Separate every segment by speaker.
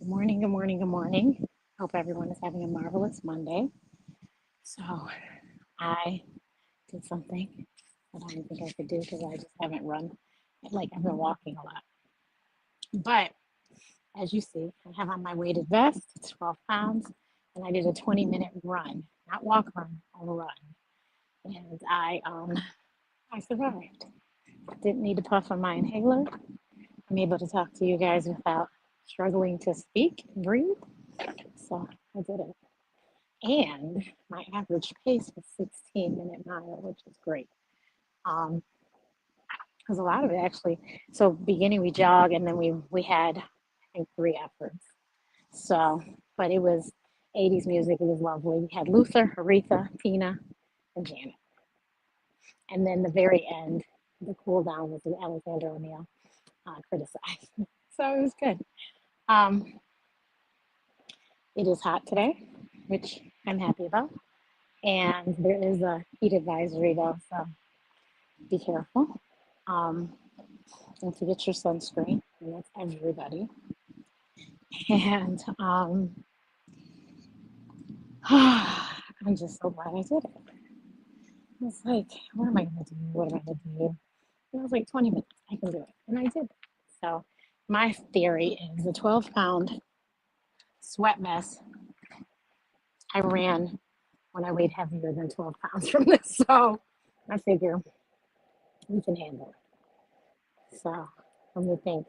Speaker 1: Good morning, good morning, good morning. Hope everyone is having a marvelous Monday. So, I did something that I didn't think I could do because I just haven't run. Like, I've been walking a lot. But as you see, I have on my weighted vest, it's 12 pounds, and I did a 20-minute run, not walk run, a run. And I survived. Didn't need to puff on my inhaler. I'm able to talk to you guys without struggling to speak and breathe. So I did it. And my average pace was 16-minute mile, which is great. Um, because a lot of it actually, so beginning we jog and then we had I think 3 efforts. So, but it was 80s music. It was lovely. We had Luther, Aretha, Tina, and Janet. And then the very end, the cool down was with Alexander O'Neill criticized. So it was good. Um, it is hot today, which I'm happy about. And there is a heat advisory though, so be careful. Um, don't forget your sunscreen, and that's everybody. And I'm just so glad I did it. I was like, what am I going to do? What am I going to do? And I was like, 20 minutes, I can do it. And I did. So my theory is a 12-pound sweat vest. I ran when I weighed heavier than 12 pounds from this. So I figure we can handle it. So let me think.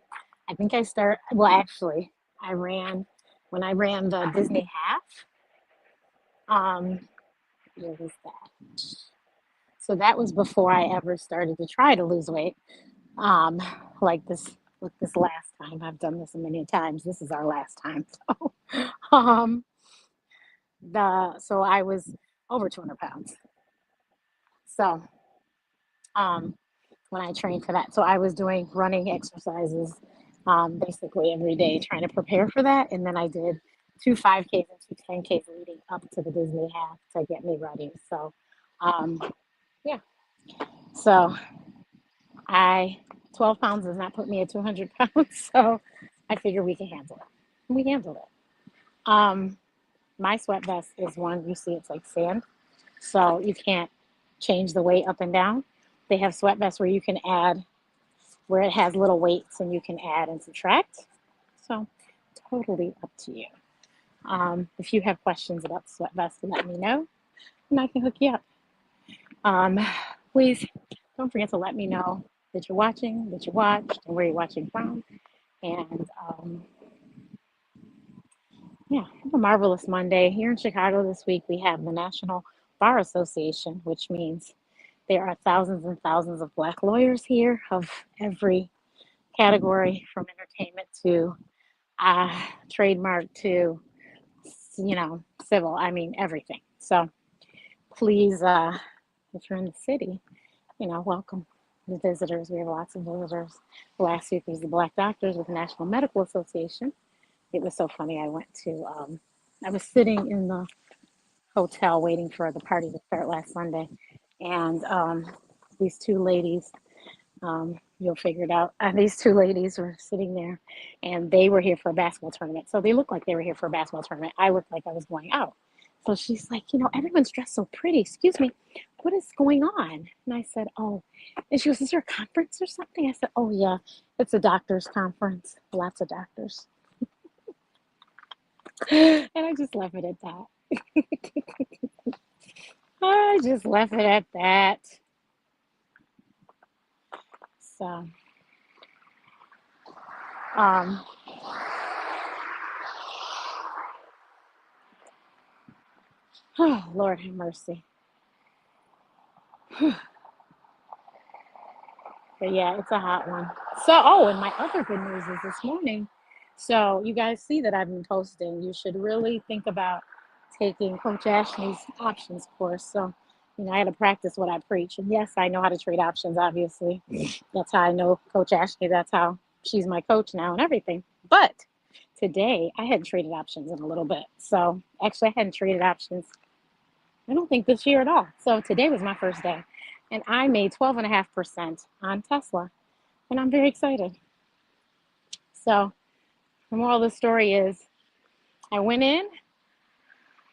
Speaker 1: Well, actually, I ran, when I ran the Disney half, um, what was that? So that was before I ever started to try to lose weight. Um, like this last time. I've done this many times. This is our last time. So, so I was over 200 pounds. So, um, when I trained for that. So I was doing running exercises basically every day, trying to prepare for that. And then I did 2 5Ks and 2 10Ks leading up to the Disney half to get me ready. So, um, yeah. So I 12 pounds does not put me at 200 pounds. So I figure we can handle it. We handled it. My sweat vest is one you see. It's like sand, so you can't change the weight up and down. They have sweat vests where you can add where it has little weights and you can add and subtract. So totally up to you. If you have questions about the sweat vest, let me know and I can hook you up. Um, Please don't forget to let me know that you're watching, that you watched, and where you're watching from. And yeah, have a marvelous Monday. Here in Chicago this week, we have the National Bar Association, which means there are thousands and thousands of Black lawyers here of every category, from entertainment to trademark to, civil. I mean, everything. So please, if you're in the city, welcome the visitors. We have lots of visitors. Last week was the Black Doctors with the National Medical Association. It was so funny. I was sitting in the hotel waiting for the party to start last Sunday, and these two ladies, you'll figure it out. These two ladies were sitting there, and they were here for a basketball tournament. So they looked like they were here for a basketball tournament. I looked like I was going out. So she's like, everyone's dressed so pretty. Excuse me, what is going on? And I said, oh. And she goes, is there a conference or something? I said, oh, yeah, it's a doctor's conference. Lots of doctors. And I just left it at that. I just left it at that. So, um, oh, Lord have mercy. But yeah, it's a hot one. So, oh, and my other good news is this morning. So, you guys see that I've been posting. You should really think about taking Coach Ashley's options course. So, I had to practice what I preach. And yes, I know how to trade options, obviously. That's how I know Coach Ashley. That's how she's my coach now and everything. But today, I hadn't traded options in a little bit. So, actually, I hadn't traded options, I don't think, this year at all. So, today was my first day. And I made 12.5% on Tesla. And I'm very excited. So, the moral of the story is I went in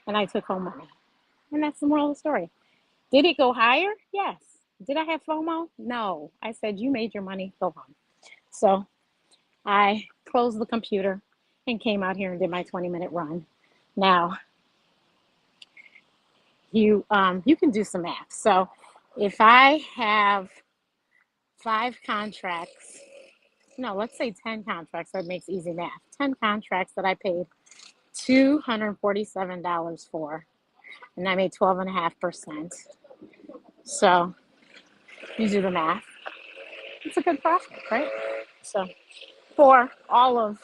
Speaker 1: and I took home money. And that's the moral of the story. Did it go higher? Yes. Did I have FOMO? No. I said, you made your money, go home. So I closed the computer and came out here and did my 20-minute run. Now, you can do some math. So if I have 5 contracts, no, let's say 10 contracts, that makes easy math. 10 contracts that I paid $247 for, and I made 12.5%. So you do the math. It's a good profit, right? So for all of,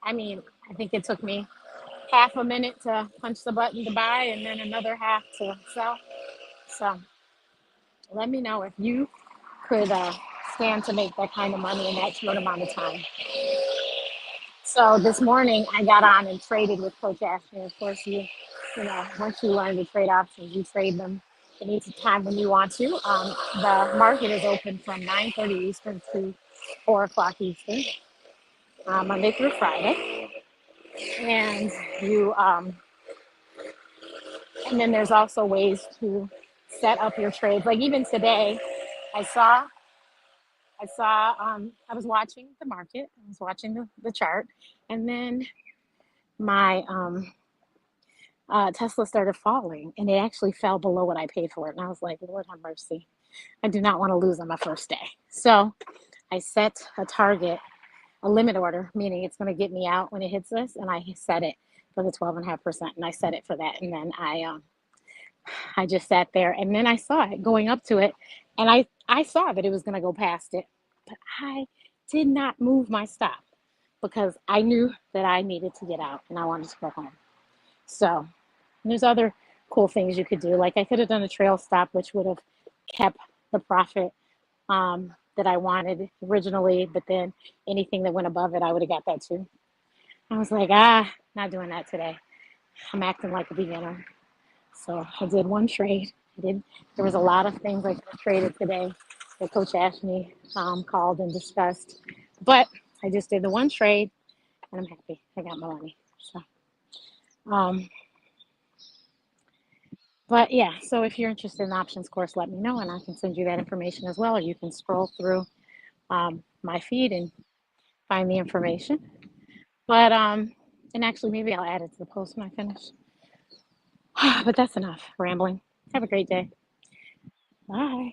Speaker 1: I mean, I think it took me half a minute to punch the button to buy and then another half to sell. So let me know if you could stand to make that kind of money in that short amount of time. So this morning I got on and traded with Coach Ashley. Of course, once you learn to trade options, you trade them any time when you want to. The market is open from 9:30 Eastern to 4 o'clock Eastern, Monday through Friday. And and then there's also ways to set up your trades. Like even today, I saw I was watching the market, I was watching the chart, and then my Tesla started falling, and it actually fell below what I paid for it. And I was like, Lord have mercy. I do not want to lose on my first day. So I set a target, a limit order, meaning it's going to get me out when it hits this. And I set it for the 12.5%. And I set it for that. And then I just sat there, and then I saw it going up to it. And I saw that it was going to go past it, but I did not move my stop because I knew that I needed to get out and I wanted to go home. So there's other cool things you could do. Like I could have done a trail stop, which would have kept the profit that I wanted originally, but then anything that went above it, I would have got that too. I was like, not doing that today. I'm acting like a beginner. So I did one trade. There was a lot of things I could have traded today that Coach Ashley called and discussed, but I just did the one trade, and I'm happy. I got my money. So, but yeah. So if you're interested in the options course, let me know, and I can send you that information as well. Or you can scroll through my feed and find the information. But and actually, maybe I'll add it to the post when I finish. But that's enough rambling. Have a great day. Bye.